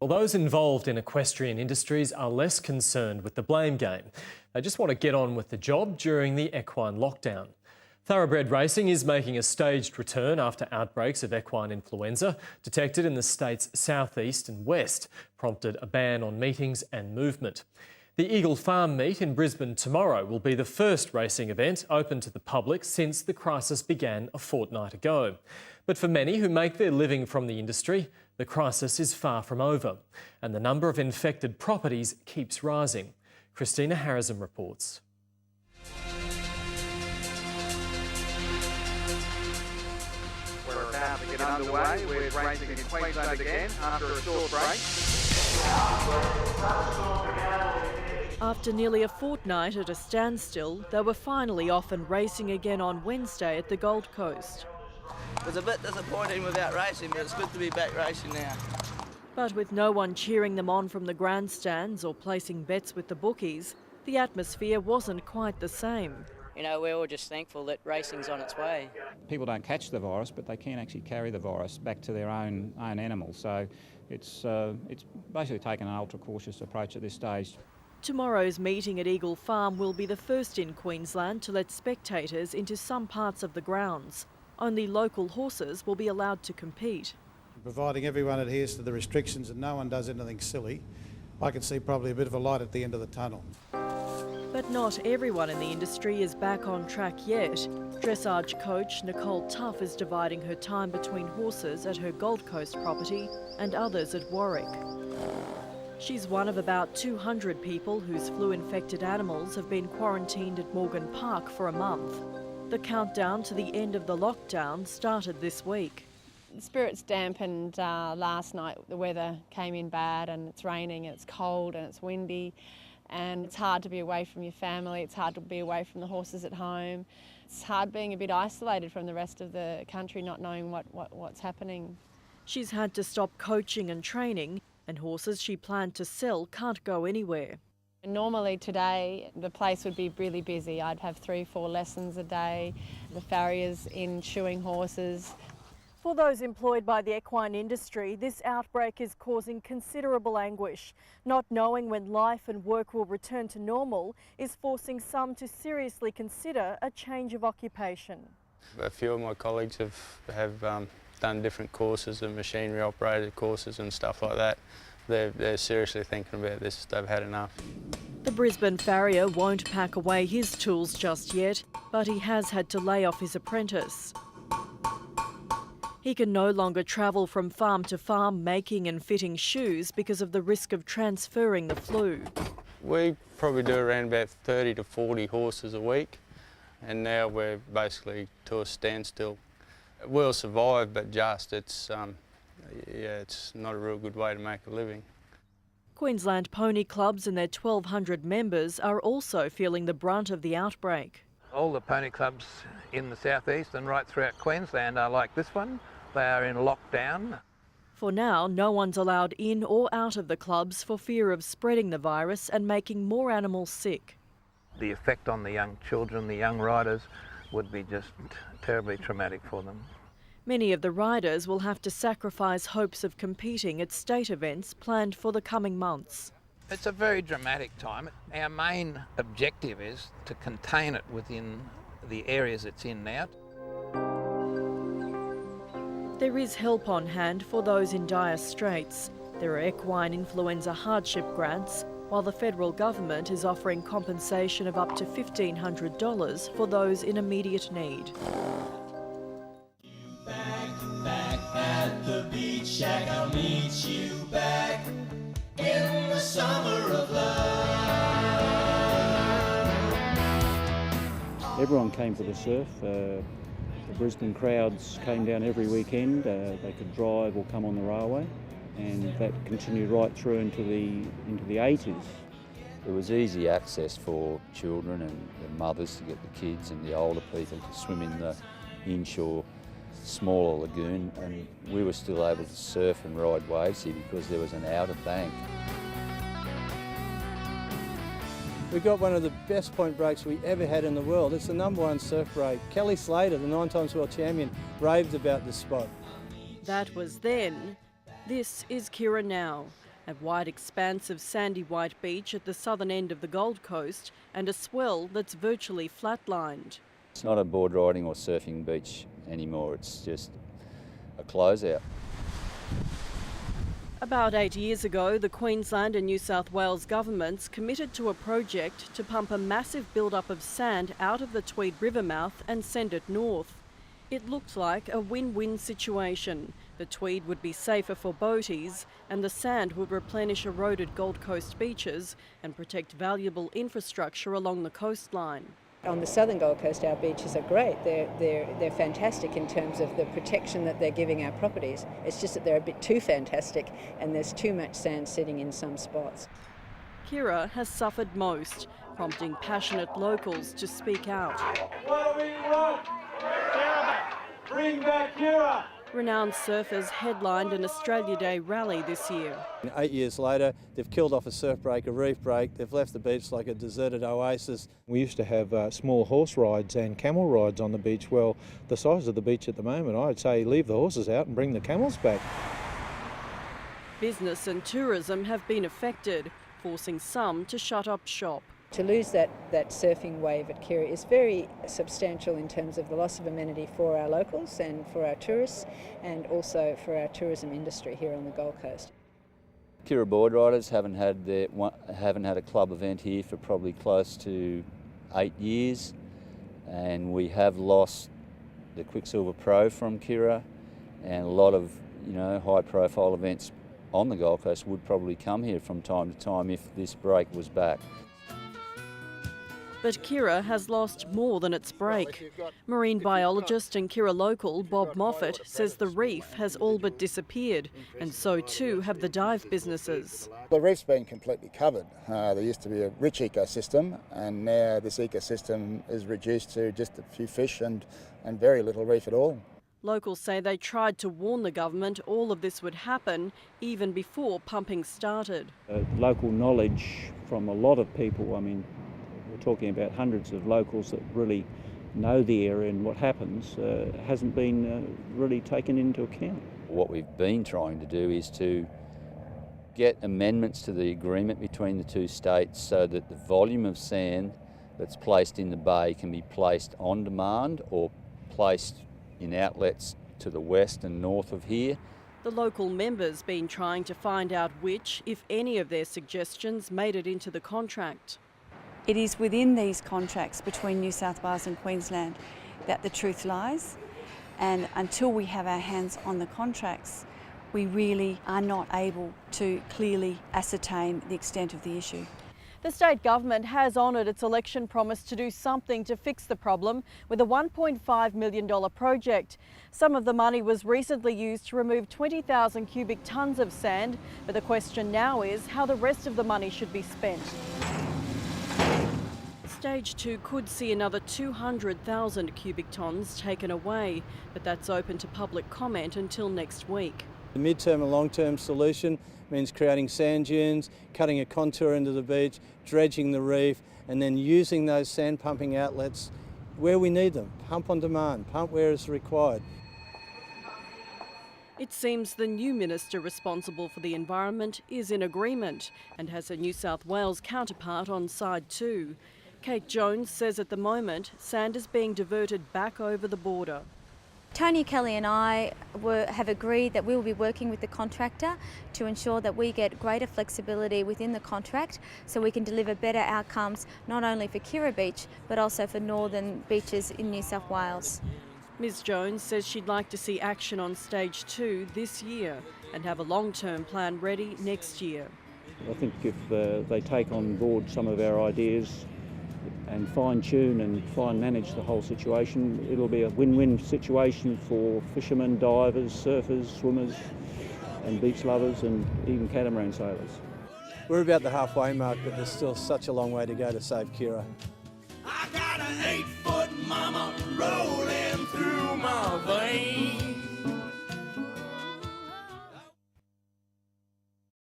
Well, those involved in equestrian industries are less concerned with the blame game. They just want to get on with the job during the equine lockdown. Thoroughbred racing is making a staged return after outbreaks of equine influenza detected in the state's southeast and west prompted a ban on meetings and movement. The Eagle Farm meet in Brisbane tomorrow will be the first racing event open to the public since the crisis began a fortnight ago. But for many who make their living from the industry, the crisis is far from over and the number of infected properties keeps rising. Christina Harrison reports. We're about to get underway with racing in Queensland again after a short break. After nearly a fortnight at a standstill, they were finally off and racing again on Wednesday at the Gold Coast. It was a bit disappointing without racing, but it's good to be back racing now. But with no one cheering them on from the grandstands or placing bets with the bookies, the atmosphere wasn't quite the same. You know, we're all just thankful that racing's on its way. People don't catch the virus, but they can actually carry the virus back to their own animals. So it's basically taken an ultra-cautious approach at this stage. Tomorrow's meeting at Eagle Farm will be the first in Queensland to let spectators into some parts of the grounds. Only local horses will be allowed to compete. Providing everyone adheres to the restrictions and no one does anything silly, I can see probably a bit of a light at the end of the tunnel. But not everyone in the industry is back on track yet. Dressage coach Nicole Tuff is dividing her time between horses at her Gold Coast property and others at Warwick. She's one of about 200 people whose flu-infected animals have been quarantined at Morgan Park for a month. The countdown to the end of the lockdown started this week. The spirits dampened last night. The weather came in bad and it's raining, and it's cold and it's windy, and it's hard to be away from your family, it's hard to be away from the horses at home. It's hard being a bit isolated from the rest of the country, not knowing what's happening. She's had to stop coaching and training, and horses she planned to sell can't go anywhere. Normally today the place would be really busy. I'd have 3-4 lessons a day, the farriers in shoeing horses. For those employed by the equine industry, this outbreak is causing considerable anguish. Not knowing when life and work will return to normal is forcing some to seriously consider a change of occupation. A few of my colleagues have done different courses and machinery operated courses and stuff like that. They're seriously thinking about this. They've had enough. The Brisbane farrier won't pack away his tools just yet, but he has had to lay off his apprentice. He can no longer travel from farm to farm making and fitting shoes because of the risk of transferring the flu. We probably do around about 30 to 40 horses a week, and now we're basically to a standstill. We'll survive, but it's not a real good way to make a living. Queensland pony clubs and their 1,200 members are also feeling the brunt of the outbreak. All the pony clubs in the southeast and right throughout Queensland are like this one. They are in lockdown. For now, no one's allowed in or out of the clubs for fear of spreading the virus and making more animals sick. The effect on the young children, the young riders, would be just terribly traumatic for them. Many of the riders will have to sacrifice hopes of competing at state events planned for the coming months. It's a very dramatic time. Our main objective is to contain it within the areas it's in now. There is help on hand for those in dire straits. There are equine influenza hardship grants, while the federal government is offering compensation of up to $1,500 for those in immediate need. Back at the beach shack, I'll meet you back in the summer of love. Everyone came for the surf. The Brisbane crowds came down every weekend. They could drive or come on the railway, and that continued right through into the 80s. It was easy access for children and their mothers to get the kids and the older people to swim in the inshore smaller lagoon, and we were still able to surf and ride waves here because there was an outer bank. We've got one of the best point breaks we ever had in the world. It's the #1 surf break. Kelly Slater, the 9-time world champion, raved about this spot. That was then. This is Kira now. a wide expanse of sandy white beach at the southern end of the Gold Coast and a swell that's virtually flatlined. It's not a board riding or surfing beach anymore, it's just a closeout. About 8 years ago, the Queensland and New South Wales governments committed to a project to pump a massive build-up of sand out of the Tweed River mouth and send it north. It looked like a win-win situation. The Tweed would be safer for boaties and the sand would replenish eroded Gold Coast beaches and protect valuable infrastructure along the coastline. On the southern Gold Coast, our beaches are great. They're fantastic in terms of the protection that they're giving our properties. It's just that they're a bit too fantastic and there's too much sand sitting in some spots. Kira has suffered most, prompting passionate locals to speak out. What do we want? Bring back Kira! Renowned surfers headlined an Australia Day rally this year. 8 years later, they've killed off a surf break, a reef break, they've left the beach like a deserted oasis. We used to have small horse rides and camel rides on the beach. Well, the size of the beach at the moment, I'd say leave the horses out and bring the camels back. Business and tourism have been affected, forcing some to shut up shop. To lose that surfing wave at Kira is very substantial in terms of the loss of amenity for our locals and for our tourists and also for our tourism industry here on the Gold Coast. Kira board riders haven't had a club event here for probably close to 8 years, and we have lost the Quicksilver Pro from Kira, and a lot of high profile events on the Gold Coast would probably come here from time to time if this break was back. But Kira has lost more than its break. Marine biologist and Kira local Bob Moffat says the reef has all but disappeared, and so too have the dive businesses. The reef's been completely covered. There used to be a rich ecosystem, and now this ecosystem is reduced to just a few fish and very little reef at all. Locals say they tried to warn the government all of this would happen even before pumping started. Local knowledge from a lot of people, I mean, we're talking about hundreds of locals that really know the area and what happens, hasn't been really taken into account. What we've been trying to do is to get amendments to the agreement between the two states so that the volume of sand that's placed in the bay can be placed on demand or placed in outlets to the west and north of here. The local members been trying to find out which, if any, of their suggestions made it into the contract. It is within these contracts between New South Wales and Queensland that the truth lies, and until we have our hands on the contracts, we really are not able to clearly ascertain the extent of the issue. The state government has honoured its election promise to do something to fix the problem with a $1.5 million project. Some of the money was recently used to remove 20,000 cubic tonnes of sand, but the question now is how the rest of the money should be spent. Stage 2 could see another 200,000 cubic tonnes taken away, but that's open to public comment until next week. The mid-term and long-term solution means creating sand dunes, cutting a contour into the beach, dredging the reef, and then using those sand pumping outlets where we need them. Pump on demand, pump where it's required. It seems the new minister responsible for the environment is in agreement and has a New South Wales counterpart on side too. Kate Jones says at the moment, sand is being diverted back over the border. Tony Kelly and I have agreed that we will be working with the contractor to ensure that we get greater flexibility within the contract so we can deliver better outcomes not only for Kira Beach but also for northern beaches in New South Wales. Ms Jones says she'd like to see action on stage 2 this year and have a long-term plan ready next year. I think if they take on board some of our ideas and fine-tune and fine-manage the whole situation, it'll be a win-win situation for fishermen, divers, surfers, swimmers and beach lovers and even catamaran sailors. We're about the halfway mark, but there's still such a long way to go to save Kira. I got an 8-foot mama rolling through my veins.